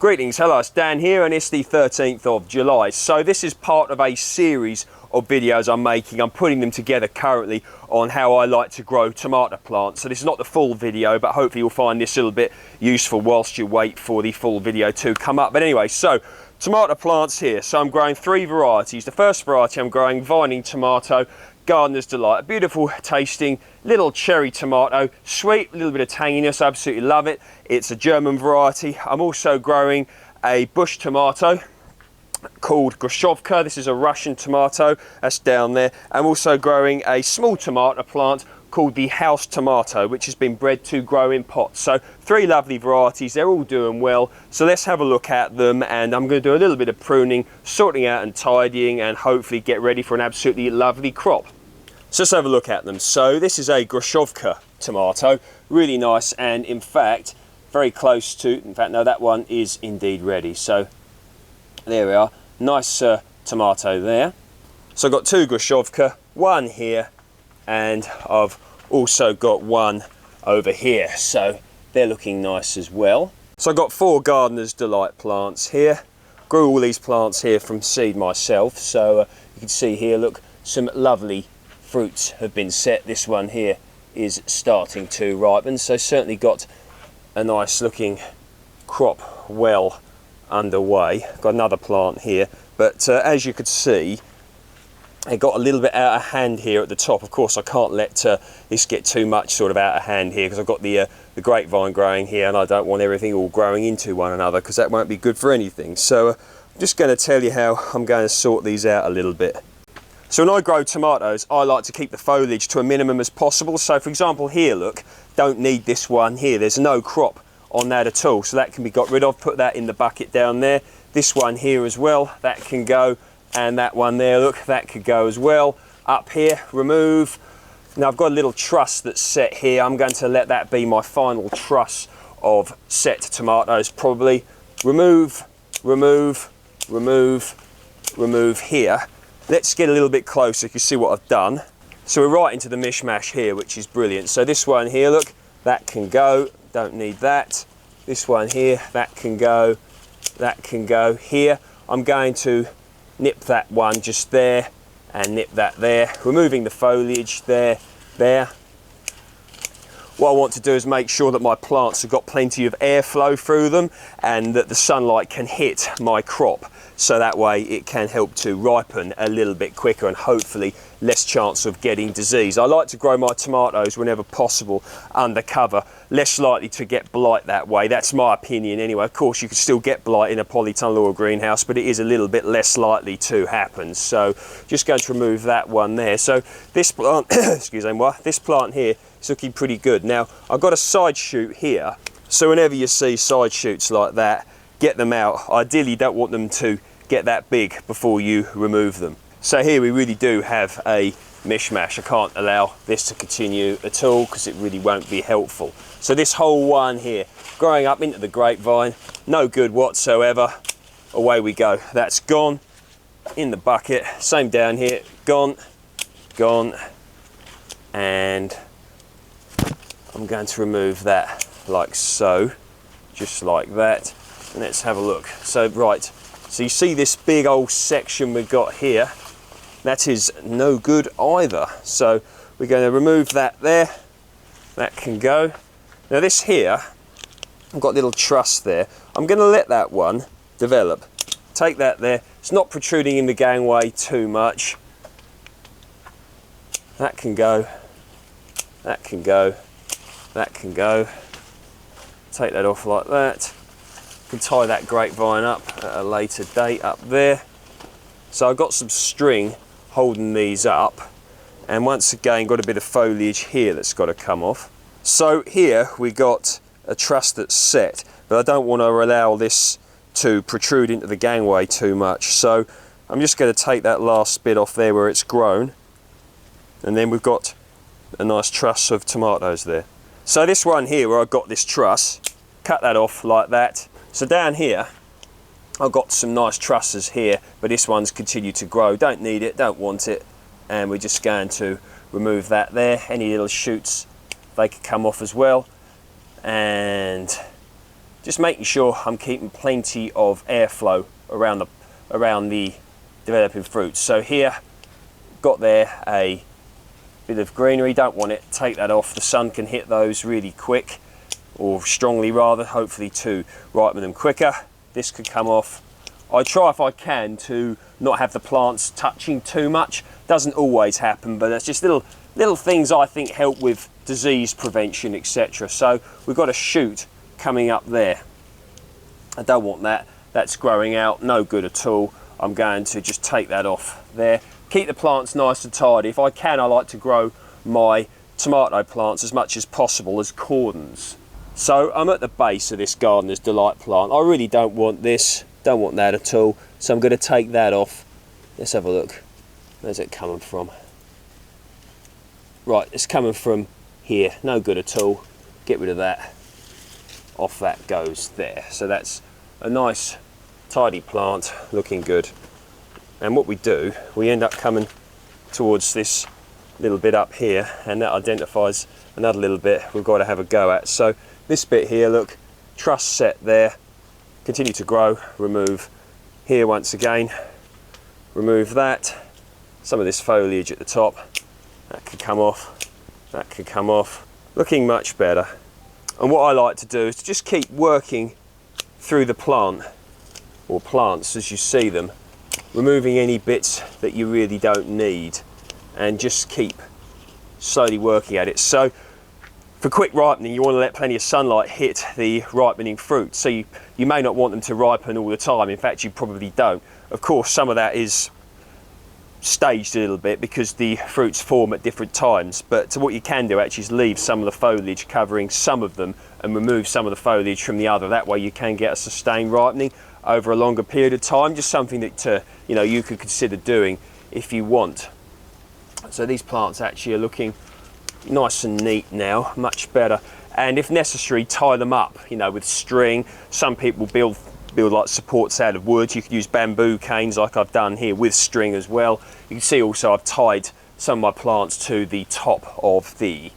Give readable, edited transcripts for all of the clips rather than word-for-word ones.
Greetings, hello, it's Dan here and it's the 13th of July. So this is part of a series of videos I'm making. I'm putting them together currently on how I like to grow tomato plants. So this is not the full video, but hopefully you'll find this a little bit useful whilst you wait for the full video to come up. But anyway, so tomato plants here. So I'm growing three varieties. The first variety I'm growing vining tomato, Gardener's Delight, a beautiful tasting little cherry tomato, sweet, a little bit of tanginess, I absolutely love it. It's a German variety. I'm also growing a bush tomato called Grushovka. This is a Russian tomato, that's down there. I'm also growing a small tomato plant called the house tomato, which has been bred to grow in pots. So three lovely varieties, they're all doing well. So let's have a look at them, and I'm going to do a little bit of pruning, sorting out and tidying, and hopefully get ready for an absolutely lovely crop. So let's have a look at them. So this is a Grushovka tomato, really nice, and in fact very close to, in fact no, that one is indeed ready. So there we are, nice tomato there. So I've got two Grushovka, one here, and I've also got one over here, so they're looking nice as well. So I've got four Gardener's Delight plants here. Grew all these plants here from seed myself, so you can see here, look, some lovely fruits have been set. This one here is starting to ripen, so certainly got a nice looking crop well underway. Got another plant here, but as you could see, it got a little bit out of hand here at the top. Of course, I can't let this get too much sort of out of hand here, because I've got the grapevine growing here, and I don't want everything all growing into one another, because that won't be good for anything. So I'm just going to tell you how I'm going to sort these out a little bit. So when I grow tomatoes, I like to keep the foliage to a minimum as possible. So for example here, look, don't need this one here. There's no crop on that at all, so that can be got rid of. Put that in the bucket down there. This one here as well, that can go. And that one there, look, that could go as well. Up here, remove. Now I've got a little truss that's set here. I'm going to let that be my final truss of set tomatoes probably. Remove, remove, remove, remove here. Let's get a little bit closer, you can see what I've done. So we're right into the mishmash here, which is brilliant. So this one here, look, that can go, don't need that. This one here, that can go here. I'm going to nip that one just there and nip that there, removing the foliage there. What I want to do is make sure that my plants have got plenty of airflow through them and that the sunlight can hit my crop, so that way it can help to ripen a little bit quicker and hopefully less chance of getting disease. I like to grow my tomatoes whenever possible under cover, less likely to get blight that way. That's my opinion anyway. Of course you can still get blight in a polytunnel or a greenhouse, but it is a little bit less likely to happen. So just going to remove that one there. So this plant, excuse me, this plant here is looking pretty good. Now I've got a side shoot here, so whenever you see side shoots like that, get them out. Ideally you don't want them to get that big before you remove them. So here we really do have a mishmash. I can't allow this to continue at all because it really won't be helpful. So this whole one here, growing up into the grapevine, no good whatsoever. Away we go. That's gone in the bucket. Same down here, gone, gone, and I'm going to remove that like so, just like that. And let's have a look. So right, so you see this big old section we've got here, that is no good either. So we're going to remove that there, that can go. Now this here, I've got a little truss there. I'm going to let that one develop. Take that there, it's not protruding in the gangway too much. That can go, that can go, that can go. Take that off like that. Can tie that grapevine up at a later date up there. So I've got some string holding these up, and once again got a bit of foliage here that's got to come off. So here we got a truss that's set, but I don't want to allow this to protrude into the gangway too much, so I'm just going to take that last bit off there where it's grown, and then we've got a nice truss of tomatoes there. So this one here where I've got this truss, cut that off like that. So down here I've got some nice trusses here, but this one's continued to grow. Don't need it, don't want it, and we're just going to remove that there. Any little shoots, they could come off as well, and just making sure I'm keeping plenty of airflow around the developing fruits. So here, got there a bit of greenery, don't want it, take that off. The sun can hit those really quick, or strongly rather, hopefully to ripen them quicker. This could come off. I try if I can to not have the plants touching too much. Doesn't always happen, but that's just little things I think help with disease prevention, etc. So we've got a shoot coming up there. I don't want that. That's growing out, no good at all. I'm going to just take that off there. Keep the plants nice and tidy. If I can, I like to grow my tomato plants as much as possible as cordons. So I'm at the base of this Gardener's Delight plant. I really don't want this, don't want that at all. So I'm going to take that off. Let's have a look. Where's it coming from? Right, it's coming from here. No good at all. Get rid of that. Off that goes there. So that's a nice tidy plant, looking good. And what we do, we end up coming towards this little bit up here, and that identifies another little bit we've got to have a go at. So this bit here, look, truss set there, continue to grow, remove here once again, remove that, some of this foliage at the top, that could come off, that could come off, looking much better. And what I like to do is to just keep working through the plant, or plants as you see them, removing any bits that you really don't need, and just keep slowly working at it. So for quick ripening, you want to let plenty of sunlight hit the ripening fruit. So you may not want them to ripen all the time. In fact, you probably don't. Of course, some of that is staged a little bit because the fruits form at different times. But what you can do actually is leave some of the foliage covering some of them and remove some of the foliage from the other. That way you can get a sustained ripening over a longer period of time. Just something that you could consider doing if you want. So these plants actually are looking nice and neat now, much better. And if necessary, tie them up, with string. Some people build like supports out of wood. You could use bamboo canes like I've done here with string as well. You can see also I've tied some of my plants to the top of the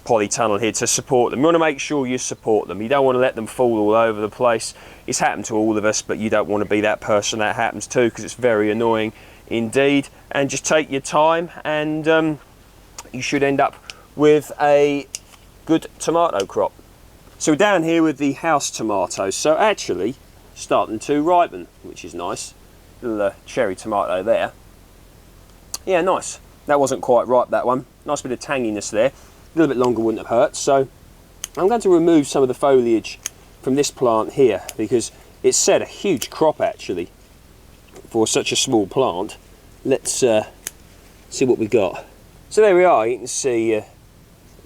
polytunnel here to support them. You want to make sure you support them. You don't want to let them fall all over the place. It's happened to all of us, but you don't want to be that person that happens to, because it's very annoying indeed. And just take your time, and you should end up with a good tomato crop. So we're down here with the house tomatoes. So actually starting to ripen, which is nice. Little cherry tomato there. Yeah, nice. That wasn't quite ripe, that one. Nice bit of tanginess there. A little bit longer wouldn't have hurt. So I'm going to remove some of the foliage from this plant here, because it's set a huge crop actually for such a small plant. Let's see what we got. So there we are. You can see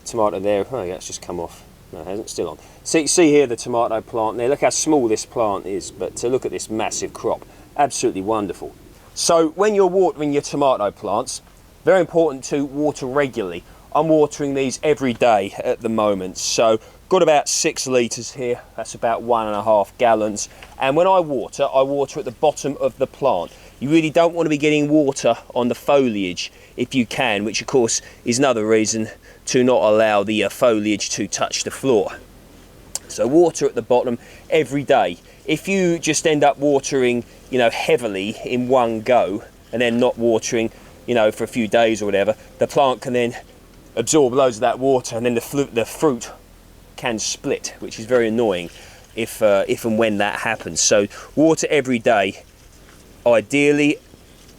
tomato there. Oh yeah, it's just come off. No, it hasn't, still on. See here the tomato plant there. Look how small this plant is, but look at this massive crop. Absolutely wonderful. So when you're watering your tomato plants, very important to water regularly. I'm watering these every day at the moment. So got about 6 litres here. That's about 1.5 gallons. And when I water at the bottom of the plant. You really don't want to be getting water on the foliage if you can, which of course is another reason to not allow the foliage to touch the floor. So water at the bottom every day. If you just end up watering, heavily in one go and then not watering, for a few days or whatever, the plant can then absorb loads of that water, and then the fruit can split, which is very annoying if and when that happens. So water every day. Ideally,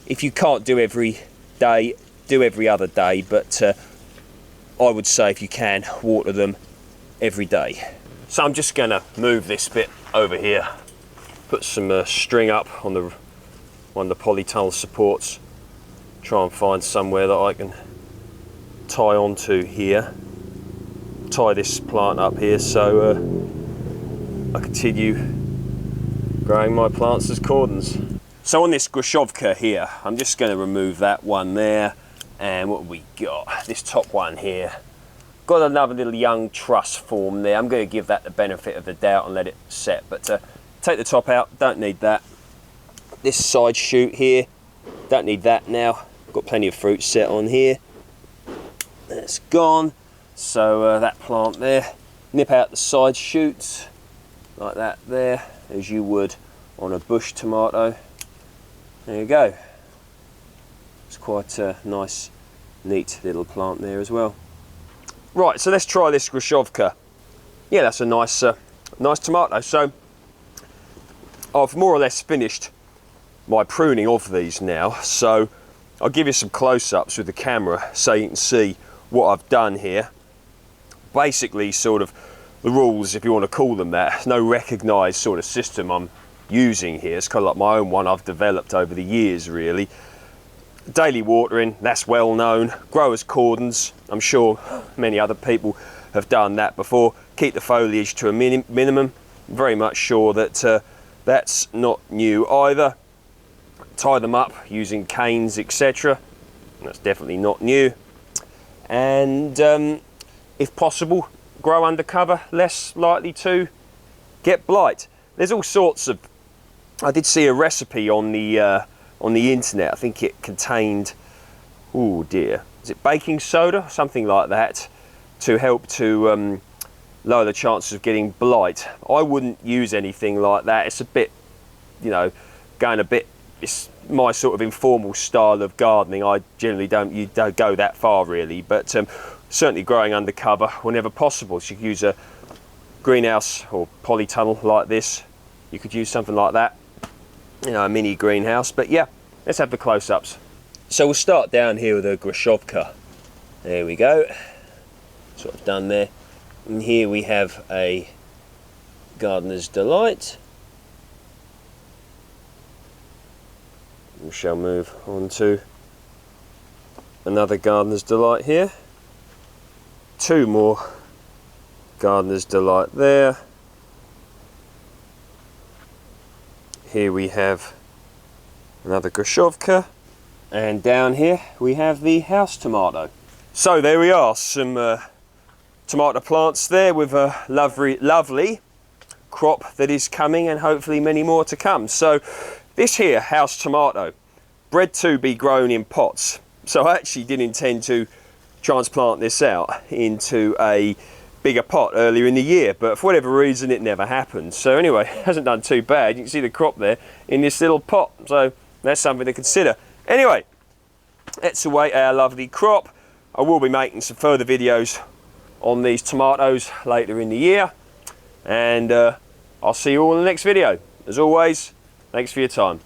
if you can't do every day, do every other day, but I would say if you can, water them every day. So I'm just going to move this bit over here, put some string up on one of the polytunnel supports, try and find somewhere that I can tie onto here, tie this plant up here so I continue growing my plants as cordons. So on this Grushovka here, I'm just going to remove that one there, and what have we got? This top one here. Got another little young truss form there. I'm going to give that the benefit of the doubt and let it set, but take the top out, don't need that. This side shoot here, don't need that now. Got plenty of fruit set on here. That's gone. So that plant there, nip out the side shoots. like that there, as you would on a bush tomato. There you go. It's quite a nice, neat little plant there as well. Right, so let's try this Grushovka. Yeah, that's a nice, nice tomato. So I've more or less finished my pruning of these now. So I'll give you some close-ups with the camera so you can see what I've done here. Basically, sort of the rules, if you want to call them that. No recognised sort of system I'm using here. It's kind of like my own one I've developed over the years, really. Daily watering, that's well known. Growers' cordons, I'm sure many other people have done that before. Keep the foliage to a minimum. Very much sure that that's not new either. Tie them up using canes, etc. That's definitely not new. And if possible, grow under cover, less likely to get blight. There's all sorts of, I did see a recipe on the internet. I think it contained, oh dear, is it baking soda, something like that, to help to lower the chances of getting blight. I wouldn't use anything like that. It's a bit, you know, going a bit, it's my sort of informal style of gardening. I generally don't go that far really, but certainly growing under cover whenever possible. So you could use a greenhouse or polytunnel like this. You could use something like that, you know, a mini greenhouse. But yeah, let's have the close-ups. So we'll start down here with a Grushovka. There we go, sort of done there. And here we have a Gardener's Delight. We shall move on to another Gardener's Delight here. Two more Gardener's Delight there. Here we have another Grushovka, and down here we have the house tomato. So there we are, some tomato plants there with a lovely crop that is coming, and hopefully many more to come. So this here, house tomato, bred to be grown in pots. So I actually did intend to transplant this out into a bigger pot earlier in the year, but for whatever reason it never happened. So anyway, it hasn't done too bad. You can see the crop there in this little pot, so that's something to consider. Anyway, let's await our lovely crop. I will be making some further videos on these tomatoes later in the year, and I'll see you all in the next video. As always, thanks for your time.